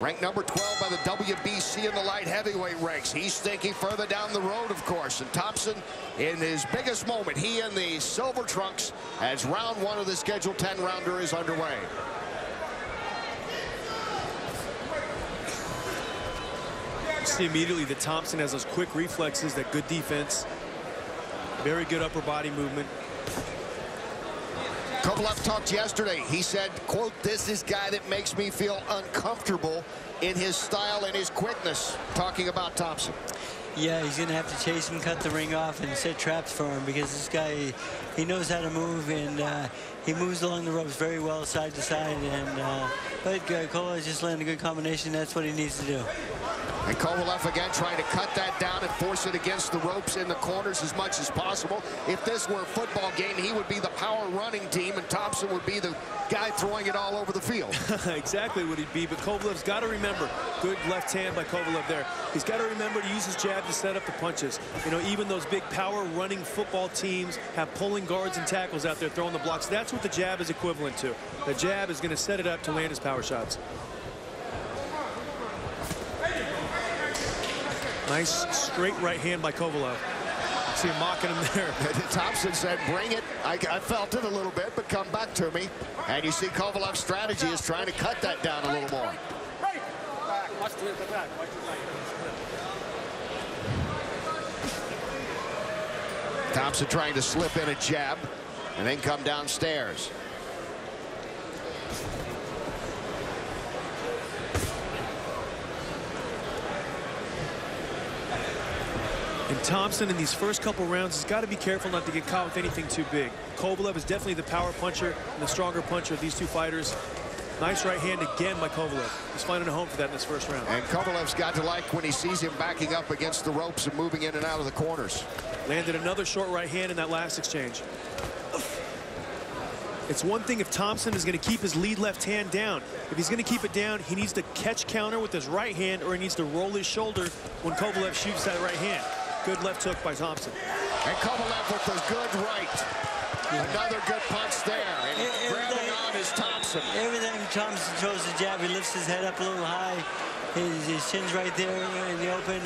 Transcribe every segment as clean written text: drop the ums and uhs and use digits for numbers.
Ranked number 12 by the WBC in the light heavyweight ranks. He's thinking further down the road, of course. And Thompson, in his biggest moment, he in the silver trunks as round one of the scheduled 10-rounder is underway. You see immediately that Thompson has those quick reflexes, that good defense, very good upper body movement. Kovalev talked yesterday. He said, quote, "This is guy that makes me feel uncomfortable in his style and his quickness," talking about Thompson. Yeah, he's going to have to chase him, cut the ring off, and set traps for him, because this guy, he knows how to move, and he moves along the ropes very well, side to side. And but Kovalev just landed a good combination. That's what he needs to do. And Kovalev again trying to cut that down and force it against the ropes in the corners as much as possible. If this were a football game, he would be the power running team, and Thompson would be the guy throwing it all over the field. Exactly what he'd be, but Kovalev's got to remember, good left hand by Kovalev there. He's got to remember to use his jab to set up the punches. You know, even those big power running football teams have pulling guards and tackles out there throwing the blocks. That's what the jab is equivalent to. The jab is going to set it up to land his power shots. Nice straight right hand by Kovalev. See him mocking him there. Thompson said, "Bring it." I felt it a little bit, but come back to me. And you see Kovalev's strategy is trying to cut that down a little more. Thompson trying to slip in a jab and then come downstairs. And Thompson in these first couple rounds has got to be careful not to get caught with anything too big. Kovalev is definitely the power puncher and the stronger puncher of these two fighters. Nice right hand again by Kovalev. He's finding a home for that in this first round. And Kovalev's got to like when he sees him backing up against the ropes and moving in and out of the corners. Landed another short right hand in that last exchange. It's one thing if Thompson is going to keep his lead left hand down. If he's going to keep it down, he needs to catch counter with his right hand, or he needs to roll his shoulder when Kovalev shoots that right hand. Good left hook by Thompson. And Kovalev with the good right. Another good punch there. And grabbing on is Thompson. Every time Thompson throws the jab, he lifts his head up a little high. His chin's right there in the open.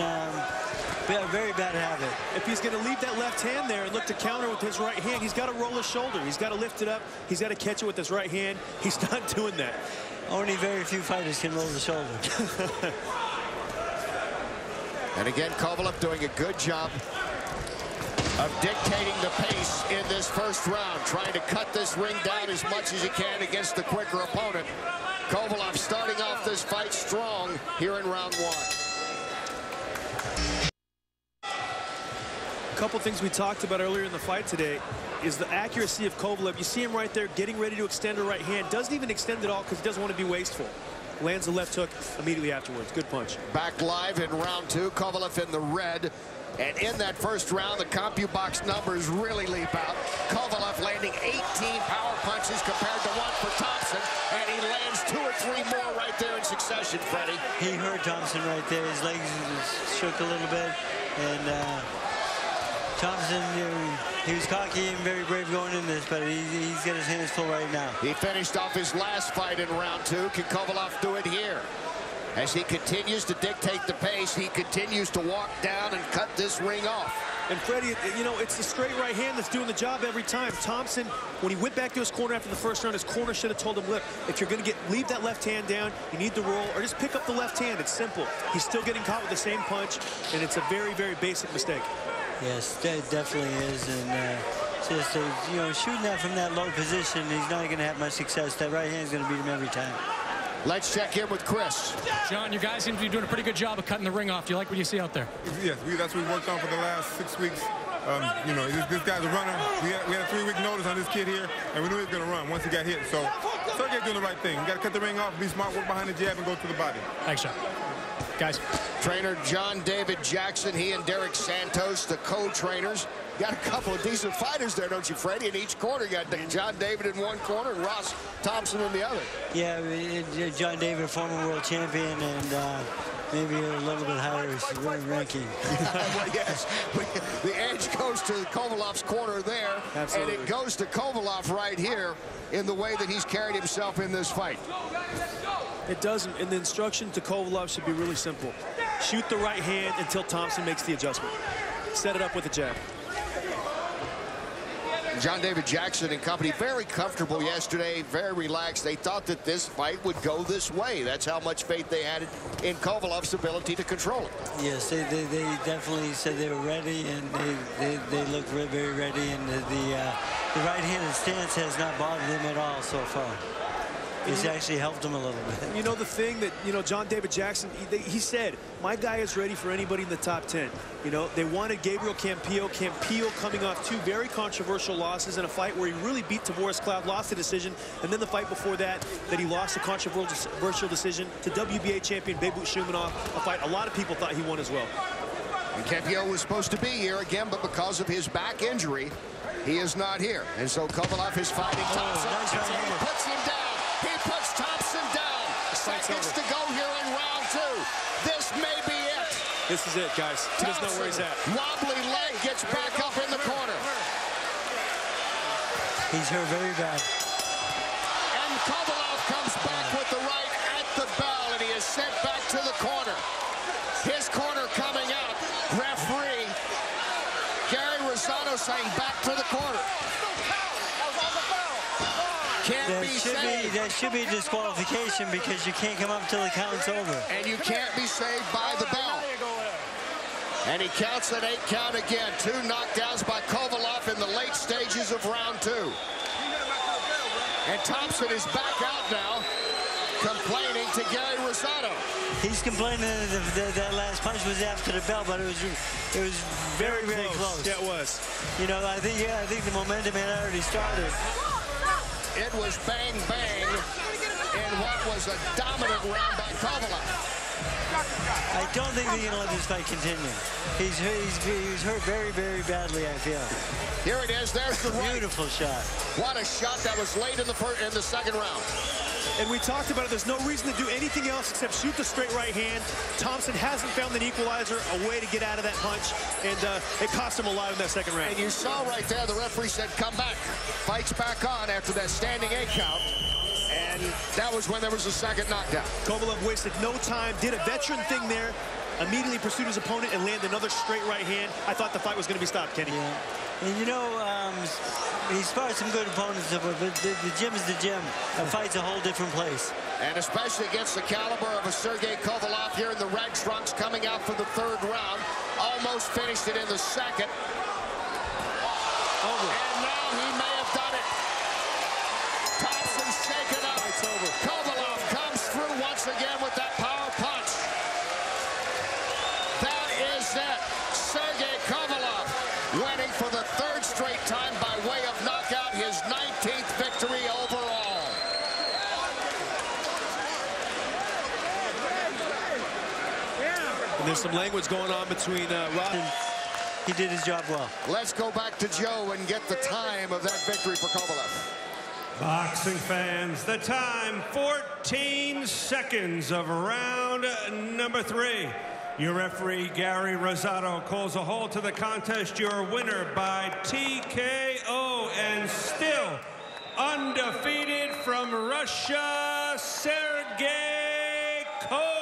Very bad habit. If he's going to leave that left hand there and look to counter with his right hand, he's got to roll his shoulder. He's got to lift it up. He's got to catch it with his right hand. He's not doing that. Only very few fighters can roll the shoulder. And again, Kovalev doing a good job of dictating the pace in this first round, trying to cut this ring down as much as he can against the quicker opponent. Kovalev starting off this fight strong here in round one. A couple things we talked about earlier in the fight today is the accuracy of Kovalev. You see him right there getting ready to extend a right hand. Doesn't even extend it all because he doesn't want to be wasteful. Lands the left hook immediately afterwards. Good punch. Back live in round two. Kovalev in the red. And in that first round, the CompuBox numbers really leap out. Kovalev landing 18 power punches compared to one for Thompson. And he lands 2 or 3 more right there in succession, Freddie. He hurt Thompson right there. His legs shook a little bit. And Thompson, he was cocky and very brave going in this, but he's got his hands full right now. He finished off his last fight in round two. Can Kovalev do it here? As he continues to dictate the pace, he continues to walk down and cut this ring off. And Freddie, you know, it's the straight right hand that's doing the job every time. Thompson, when he went back to his corner after the first round, his corner should have told him, look, if you're going to leave that left hand down, you need to roll, or just pick up the left hand. It's simple. He's still getting caught with the same punch, and it's a very, very basic mistake. Yes, that definitely is. And just, you know, shooting that from that low position, he's not going to have much success. That right hand is going to beat him every time. Let's check in with Chris. John, you guys seem to be doing a pretty good job of cutting the ring off. Do you like what you see out there? Yes, that's what we worked on for the last 6 weeks. You know, this guy's a runner. We had a 3-week notice on this kid here, and we knew he was going to run once he got hit. So Sergey's doing the right thing. You got to cut the ring off, be smart, work behind the jab, and go to the body. Thanks, John. Guys. Trainer John David Jackson, he and Derek Santos, the co-trainers. Got a couple of decent fighters there, don't you, Freddie? In each corner, you got John David in one corner and Ross Thompson in the other. Yeah, John David, former world champion, and maybe a little bit higher ranking. Well, yes, the edge goes to Kovalev's corner there. Absolutely. And it goes to Kovalev right here in the way that he's carried himself in this fight. It doesn't, and the instruction to Kovalev should be really simple. Shoot the right hand until Thompson makes the adjustment. Set it up with a jab. John David Jackson and company very comfortable yesterday, very relaxed. They thought that this fight would go this way. That's how much faith they had in Kovalev's ability to control it. Yes, they definitely said they were ready, and they looked very ready, and the right-handed stance has not bothered them at all so far. It's actually helped him a little bit. You know, the thing that, you know, John David Jackson, he said, my guy is ready for anybody in the top 10. You know, they wanted Gabriel Campillo. Campillo coming off 2 very controversial losses in a fight where he really beat Tavoris Cloud, lost the decision, and then the fight before that he lost a controversial decision to WBA champion Beibut Shumenov, a fight a lot of people thought he won as well. And Campillo was supposed to be here again, but because of his back injury, he is not here. And so Kovalev is fighting Thompson. He puts him down. He puts Thompson down. Seconds to go here in round 2. This may be it. This is it, guys. He doesn't know where he's at. Wobbly leg gets back up in the corner. He's hurt very bad. And Kovalev comes back with the right at the bell, and he is sent back to the corner. His corner coming out. Referee Gary Rosado saying back to the corner. That should be disqualification because you can't come up until the count's over. And you can't be saved by the bell. And he counts an 8 count again. 2 knockdowns by Kovalev in the late stages of round 2. And Thompson is back out now, complaining to Gary Rosado. He's complaining that last punch was after the bell, but it was very close. Yeah, it was. You know, I think the momentum had already started. It was bang, bang in what was a dominant round by Kovalev. I don't think they're going to let this fight continue. He's hurt very badly, I feel. Here it is. There's the right. Beautiful shot. What a shot that was late in the second round. And we talked about it. There's no reason to do anything else except shoot the straight right hand. Thompson hasn't found an equalizer, a way to get out of that punch, and it cost him a lot in that second round. And you saw right there, the referee said, come back. Fight's back on after that standing 8 count. And that was when there was a second knockdown. Kovalev wasted no time, did a veteran thing there, immediately pursued his opponent and landed another straight right hand. I thought the fight was going to be stopped, Kenny. Yeah. And you know, he's fought some good opponents, but the gym is the gym. A fight's a whole different place. And especially against the caliber of a Sergey Kovalev here in the red trunks coming out for the 3rd round. Almost finished it in the 2nd. Over. And now he may have done it. Thompson's shaken up. Fight's over. Kovalev comes through once again with that power punch. That is it. Sergey Kovalev winning for the 3rd straight time by way of knockout, his 19th victory overall. And there's some language going on between Rod. He did his job well. Let's go back to Joe and get the time of that victory for Kovalev. Boxing fans, the time, 14 seconds of round number 3. Your referee, Gary Rosado, calls a halt to the contest. Your winner by TKO and still undefeated from Russia, Sergey Kovalev.